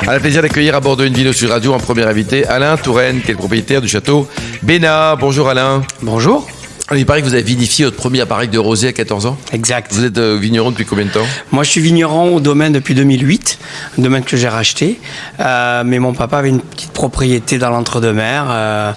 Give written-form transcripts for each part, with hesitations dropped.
On a le plaisir d'accueillir à bord de Invino Sud Radio un premier invité, Alain Touraine, qui est le propriétaire du château Bénat. Bonjour Alain. Bonjour. Alors, il paraît que vous avez vinifié votre premier barrique de rosé à 14 ans. Exact. Vous êtes vigneron depuis combien de temps? Moi, je suis vigneron au domaine depuis 2008, un domaine que j'ai racheté. Mais mon papa avait une petite propriété dans l'entre-deux-mers,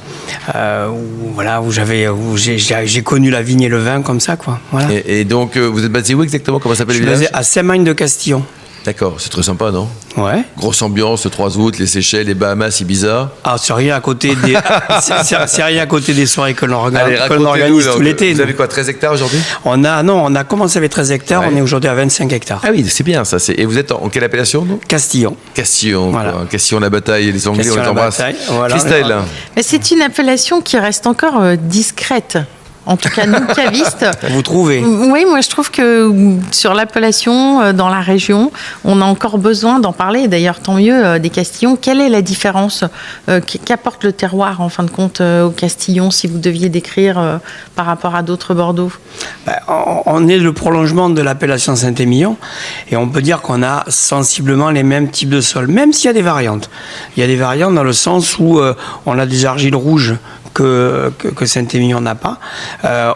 où j'ai connu la vigne et le vin comme ça, quoi. Voilà. Et donc, vous êtes basé où exactement? Comment s'appelle Je le suis village? basé à Saint-Magne-de-Castillon. D'accord, c'est très sympa, non? Ouais. Grosse ambiance, le 3 août, les Seychelles, les Bahamas, Ibiza. Ah, c'est rien à côté des, c'est rien à côté des soirées que l'on Allez, organise tout l'été. Vous avez quoi, 13 hectares aujourd'hui? On a commencé avec 13 hectares, Ouais. on est aujourd'hui à 25 hectares. Ah oui, c'est bien ça. Et vous êtes en quelle appellation, non? Castillon. Castillon, Voilà. quoi. Castillon la bataille, les Anglais, on les embrasse. Voilà. Christelle. Mais c'est une appellation qui reste encore discrète. En tout cas, nous, cavistes. Vous trouvez? Oui, moi, je trouve que sur l'appellation, dans la région, on a encore besoin d'en parler. D'ailleurs, tant mieux, des Castillons. Quelle est la différence qu'apporte le terroir, en fin de compte, au Castillon, si vous deviez décrire par rapport à d'autres Bordeaux? On est le prolongement de l'appellation Saint-Émilion et on peut dire qu'on a sensiblement les mêmes types de sols, même s'il y a des variantes. Il y a des variantes dans le sens où on a des argiles rouges que Saint-Émilion n'a pas.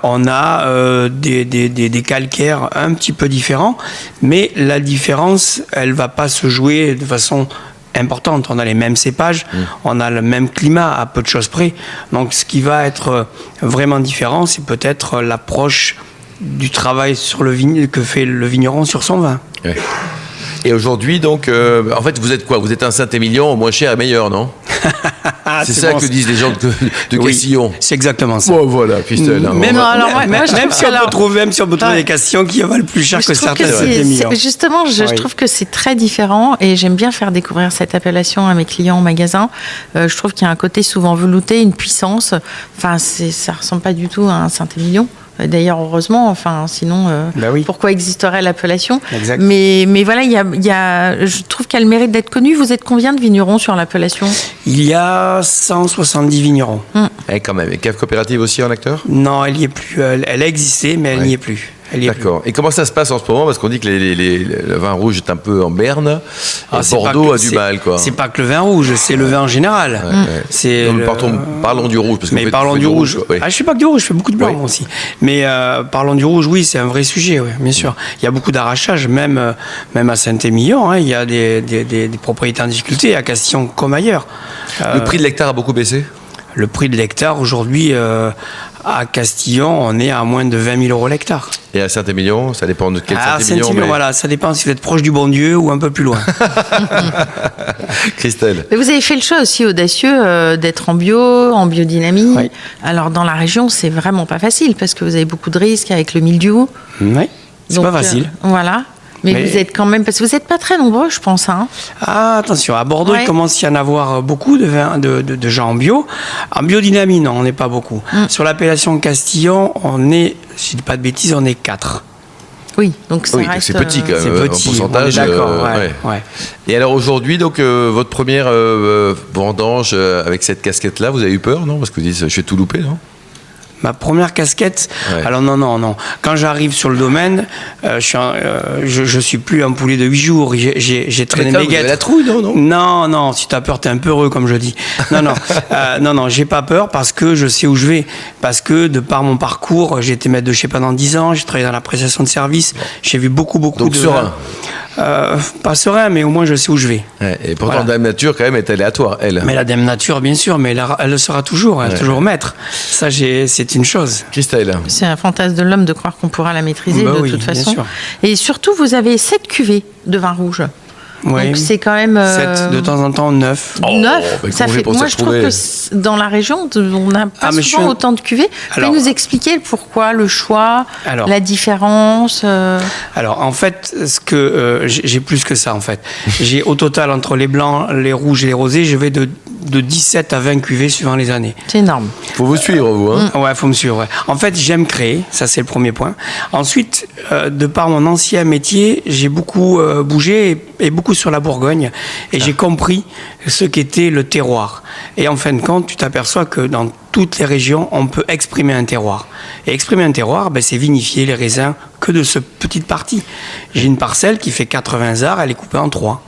On a des calcaires un petit peu différents, mais la différence, elle ne va pas se jouer de façon importante. On a les mêmes cépages, on a le même climat à peu de choses près. Donc ce qui va être vraiment différent, c'est peut-être l'approche du travail sur que fait le vigneron sur son vin. Ouais. Et aujourd'hui, donc, en fait, vous êtes quoi? Vous êtes un Saint-Émilion moins cher et meilleur, non? C'est ça bon, que disent les gens de Castillon. Oui, c'est exactement ça. Oh, voilà, Christelle. Même si on peut trouver Ouais. des Castillons qui valent plus cher que Je trouve certains Saint-Émilion. Justement, je trouve que c'est très différent et j'aime bien faire découvrir cette appellation à mes clients en magasin. Je trouve qu'il y a un côté souvent velouté, une puissance. Enfin, ça ressemble pas du tout à un Saint-Émilion. D'ailleurs, heureusement, enfin, sinon, oui. pourquoi existerait l'appellation? Exact. Mais voilà, je trouve qu'elle mérite d'être connue. Vous êtes combien de vignerons sur l'appellation? Il y a 170 vignerons. Et quand même. Et cave coopérative aussi en acteur? Non, elle n'y est plus. Elle a existé, mais elle n'y est plus. D'accord. Et comment ça se passe en ce moment? Parce qu'on dit que le vin rouge est un peu en berne. Et C'est Bordeaux pas a du mal, quoi. C'est pas que le vin rouge, c'est le vin en général. C'est Non, mais parlons du rouge. Parce que mais vous parlons faites du rouge. oui. Je fais pas que du rouge, je fais beaucoup de blanc moi aussi. Mais parlons du rouge, oui, c'est un vrai sujet, oui, bien sûr. Il y a beaucoup d'arrachage, même à Saint-Émilion. Il y a des propriétés en difficulté, à Castillon comme ailleurs. Le prix de l'hectare a beaucoup baissé? Le prix de l'hectare, aujourd'hui, à Castillon, on est à moins de 20 000 € l'hectare. Et à Saint-Émilion, ça dépend de quel Saint-Émilion. Saint-Émilion, voilà, ça dépend si vous êtes proche du bon Dieu ou un peu plus loin. Christelle. Mais vous avez fait le choix aussi audacieux d'être en biodynamie. Oui. Alors, dans la région, c'est vraiment pas facile parce que vous avez beaucoup de risques avec le mildiou. Oui, c'est Donc, pas facile. Voilà. Mais vous êtes quand même... Parce que vous n'êtes pas très nombreux, je pense. Hein. Ah, attention, à Bordeaux, Ouais. il commence à y en avoir beaucoup de gens en bio. En biodynamie, non, on n'est pas beaucoup. Sur l'appellation Castillon, on est, si je dis pas de bêtises, on est 4. Oui, donc ça Oui, donc reste... c'est petit quand même, C'est petit, en pourcentage. on est d'accord, ouais. Et alors aujourd'hui, donc votre première vendange avec cette casquette-là, vous avez eu peur, non? Parce que vous dites, je vais tout louper, non? Ma première casquette, Ouais. alors non. Quand j'arrive sur le domaine, je suis plus un poulet de 8 jours. J'ai traîné mes Vous avez la guêtres. trouille, non? Non, si t'as peur, t'es un peu heureux, comme je dis. Non, j'ai pas peur parce que je sais où je vais. Parce que de par mon parcours, j'ai été maître de chez pendant 10 ans, j'ai travaillé dans la prestation de service, j'ai vu beaucoup Donc de... serein. Pas serein, mais au moins je sais où je vais. Ouais, et pourtant, Voilà. Dame Nature, quand même, est aléatoire, elle. Mais la Dame Nature, bien sûr, mais elle le sera toujours, elle est toujours maître. Ça, c'est une chose. Christelle. C'est un fantasme de l'homme de croire qu'on pourra la maîtriser Bah de oui, toute bien façon. sûr. Et surtout, vous avez 7 cuvées de vin rouge. Oui. Donc c'est quand même... 7, de temps en temps 9. 9, bah, ça comment fait. pour Moi, s'y je trouve retrouver que dans la région, on n'a pas mais souvent autant de cuvées. Vous Alors- pouvez nous expliquer le pourquoi, le choix, Alors- la différence Alors en fait, j'ai plus que ça en fait. J'ai au total entre les blancs, les rouges et les rosés, je vais de 17 à 20 cuvées suivant les années. C'est énorme. Faut vous suivre, vous, hein? Ouais, faut me suivre. Ouais. En fait, j'aime créer, ça c'est le premier point. Ensuite, de par mon ancien métier, j'ai beaucoup bougé et beaucoup sur la Bourgogne, et j'ai compris ce qu'était le terroir. Et en fin de compte, tu t'aperçois que dans toutes les régions, on peut exprimer un terroir. Et exprimer un terroir, c'est vinifier les raisins que de cette petite partie. J'ai une parcelle qui fait 80 arts, elle est coupée en 3.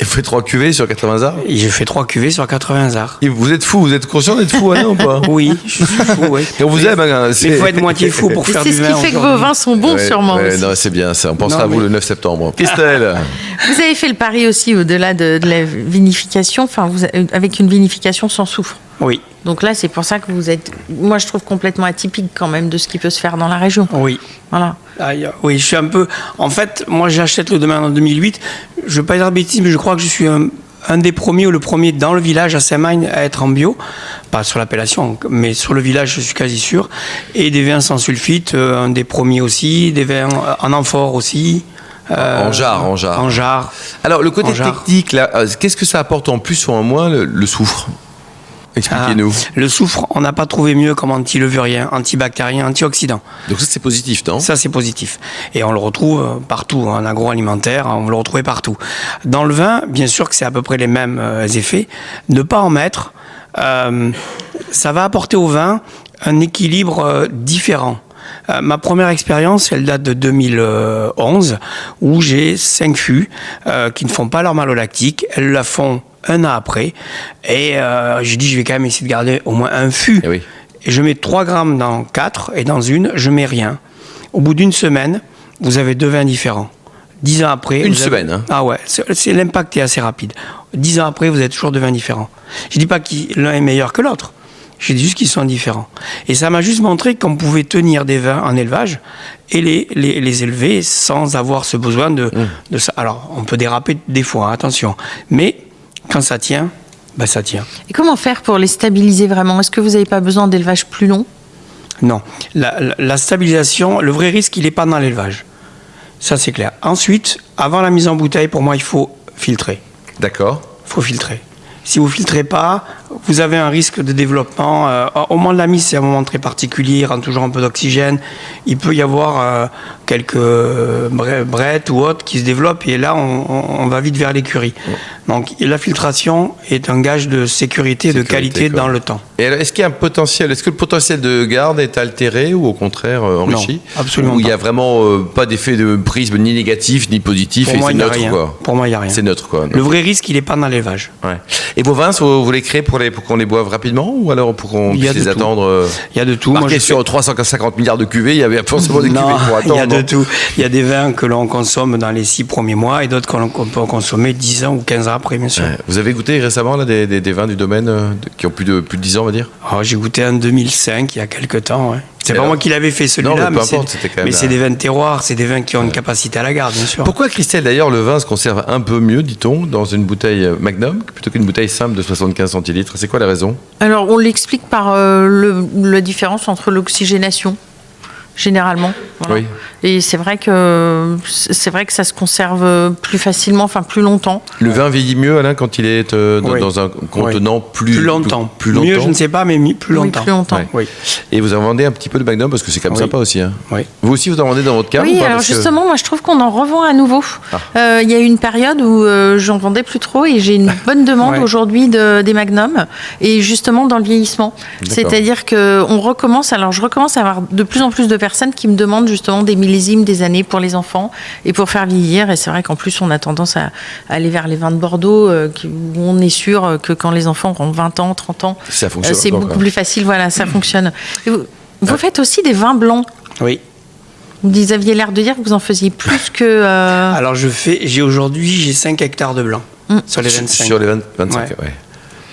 Et vous faites 3 cuvées sur 80 arts? Et j'ai fait 3 cuvées sur 80 arts. Et vous êtes fou, vous êtes conscient d'être fou, Alain, ou pas? Oui, je suis fou, oui. Et on vous aime, hein, Mais il faut être moitié fou pour faire du C'est vin. ce qui fait que vos vins sont bons, sûrement. Ouais, Aussi. non, c'est bien, ça. On pensera Non, à vous mais- le 9 septembre. Christelle, Vous avez fait le pari aussi, au-delà de la vinification, avec une vinification sans soufre. Oui, Donc là, c'est pour ça que vous êtes, moi je trouve complètement atypique quand même de ce qui peut se faire dans la région. oui. Voilà. Oui, je suis un peu... En fait, moi, j'achète le domaine en 2008. Je ne veux pas dire de bêtises, mais je crois que je suis un des premiers ou le premier dans le village à Saint-Magne à être en bio. Pas sur l'appellation, mais sur le village, je suis quasi sûr. Et des vins sans sulfite, un des premiers aussi. Des vins en amphore aussi. en jarre. En jarre. Alors, le côté En jarre. technique, là, qu'est-ce que ça apporte en plus ou en moins, le soufre? Expliquez-nous. Le soufre, on n'a pas trouvé mieux comme anti-levurien, antibactérien, antioxydant. Donc ça, c'est positif, non? Ça, c'est positif. Et on le retrouve partout, en agroalimentaire, on le retrouve partout. Dans le vin, bien sûr que c'est à peu près les mêmes effets. Ne pas en mettre, ça va apporter au vin un équilibre différent. Ma première expérience, elle date de 2011, où j'ai 5 fûts qui ne font pas leur malolactique. Elles la font un an après. Et j'ai dit, je vais quand même essayer de garder au moins un fût. Eh oui. Et je mets 3 grammes dans 4, et dans une, je mets rien. Au bout d'une semaine, vous avez 2 vins différents. 10 ans après... Une vous avez- semaine, hein. Ah ouais, l'impact est assez rapide. 10 ans après, vous avez toujours 2 vins différents. Je dis pas que l'un est meilleur que l'autre. Je dis juste qu'ils sont différents. Et ça m'a juste montré qu'on pouvait tenir des vins en élevage et les élever sans avoir ce besoin de ça. Alors, on peut déraper des fois, hein, attention. Mais quand ça tient, ben ça tient. Et comment faire pour les stabiliser vraiment? Est-ce que vous n'avez pas besoin d'élevage plus long? Non. La stabilisation, le vrai risque, il n'est pas dans l'élevage. Ça, c'est clair. Ensuite, avant la mise en bouteille, pour moi, il faut filtrer. D'accord. Il faut filtrer. Si vous ne filtrez pas, vous avez un risque de développement. Au moment de la mise, c'est un moment très particulier, il rentre toujours un peu d'oxygène. Il peut y avoir quelques brettes ou autres qui se développent et là, on va vite vers l'écurie. Donc la filtration est un gage de sécurité, de qualité quoi. dans le temps. Et alors, est-ce qu'il y a un potentiel? Est-ce que le potentiel de garde est altéré ou au contraire enrichi? Non, absolument Ou il n'y a pas. vraiment pas d'effet de prisme ni négatif ni positif Pour et moi, c'est il n'y a neutre, rien. quoi. Pour moi, il n'y a rien. C'est neutre, quoi. Le vrai risque, il n'est pas dans l'élevage. Ouais. Et vos vins, vous les créez pour qu'on les boive rapidement ou alors pour qu'on Il y a puisse les de tout. attendre Il y a de tout. Moi, marqué je sur fais- 350 milliards de cuvées, il y avait forcément des Non, cuvées pour attendre. il y a de non? tout. Il y a des vins que l'on consomme dans les 6 premiers mois et d'autres qu'on peut consommer 10 ans ou 15 ans après, bien sûr. Ouais. Vous avez goûté récemment là, des vins du domaine qui ont plus de 10 ans, on va dire? Oh, j'ai goûté en 2005, il y a quelques temps. Ouais. C'est Et pas alors moi qui l'avais fait Non, celui-là, mais peu c'est importe, c'était quand même mais la- c'est des vins de terroir, c'est des vins qui ont une capacité à la garde, bien sûr. Pourquoi, Christelle, d'ailleurs, le vin se conserve un peu mieux, dit-on, dans une bouteille Magnum plutôt qu'une bouteille simple de 75 centilitres? C'est quoi la raison? Alors, on l'explique par la différence entre l'oxygénation, généralement. Voilà. Oui. Et c'est vrai que ça se conserve plus facilement, enfin plus longtemps. Le vin vieillit mieux, Alain, quand il est Oui. dans un contenant plus longtemps. Plus longtemps. Mieux, je ne sais pas, mais plus Oui, longtemps. plus longtemps. Ouais. Oui. Et vous en vendez un petit peu de Magnum parce que c'est quand même Oui. sympa aussi. Hein. Oui. Vous aussi, vous en vendez dans votre cave ou Oui, pas? alors Parce que- justement, moi je trouve qu'on en revend à nouveau. Il y a eu une période où j'en vendais plus trop et j'ai une bonne demande Ouais. aujourd'hui des Magnum et justement dans le vieillissement. D'accord. C'est-à-dire que je recommence à avoir de plus en plus de personnes qui me demandent justement des millésimes, des années pour les enfants et pour faire vieillir. Et c'est vrai qu'en plus on a tendance à aller vers les vins de Bordeaux où on est sûr que quand les enfants auront 20 ans, 30 ans, Ça fonctionne c'est encore, beaucoup quoi. plus facile. Voilà, ça fonctionne. Et vous faites aussi des vins blancs. Oui. Vous aviez l'air de dire que vous en faisiez plus que... Alors j'ai 5 hectares de blanc sur les 25. Sur les 25, Ouais. ouais.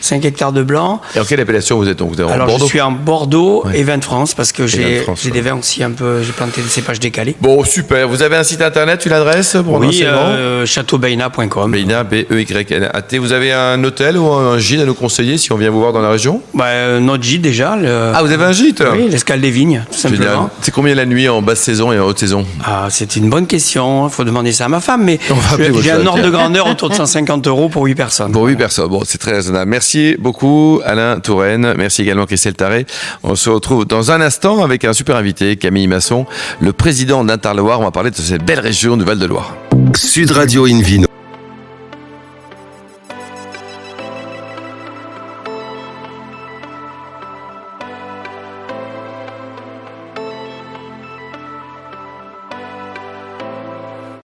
5 hectares de blanc. Et en quelle appellation vous êtes? Donc, vous êtes en Alors Bordeaux? je suis en Bordeaux Ouais. et vins de France parce que vins de j'ai France, des ouais. vins aussi un peu, j'ai planté des cépages décalés. Bon, super. Vous avez un site internet, une adresse pour Oui, renseignements? châteaubeina.com. Beina, B-E-Y-N-A-T. Vous avez un hôtel ou un gîte à nous conseiller si on vient vous voir dans la région? Notre gîte déjà. Ah, vous avez un gîte? Oui, l'escale des vignes, tout Génial. simplement. C'est combien la nuit en basse saison et en haute saison? Ah, c'est une bonne question. Il faut demander ça à ma femme, mais On va appeler votre j'ai un femme, ordre tiens. de grandeur autour de 150 € pour 8 personnes. Pour 8 personnes. Bon, c'est très raisonnable. Merci beaucoup, Alain Touraine. Merci également, Christelle Tarré. On se retrouve dans un instant avec un super invité, Camille Masson, le président d'Interloire. On va parler de cette belle région du Val-de-Loire. Sud Radio Invino.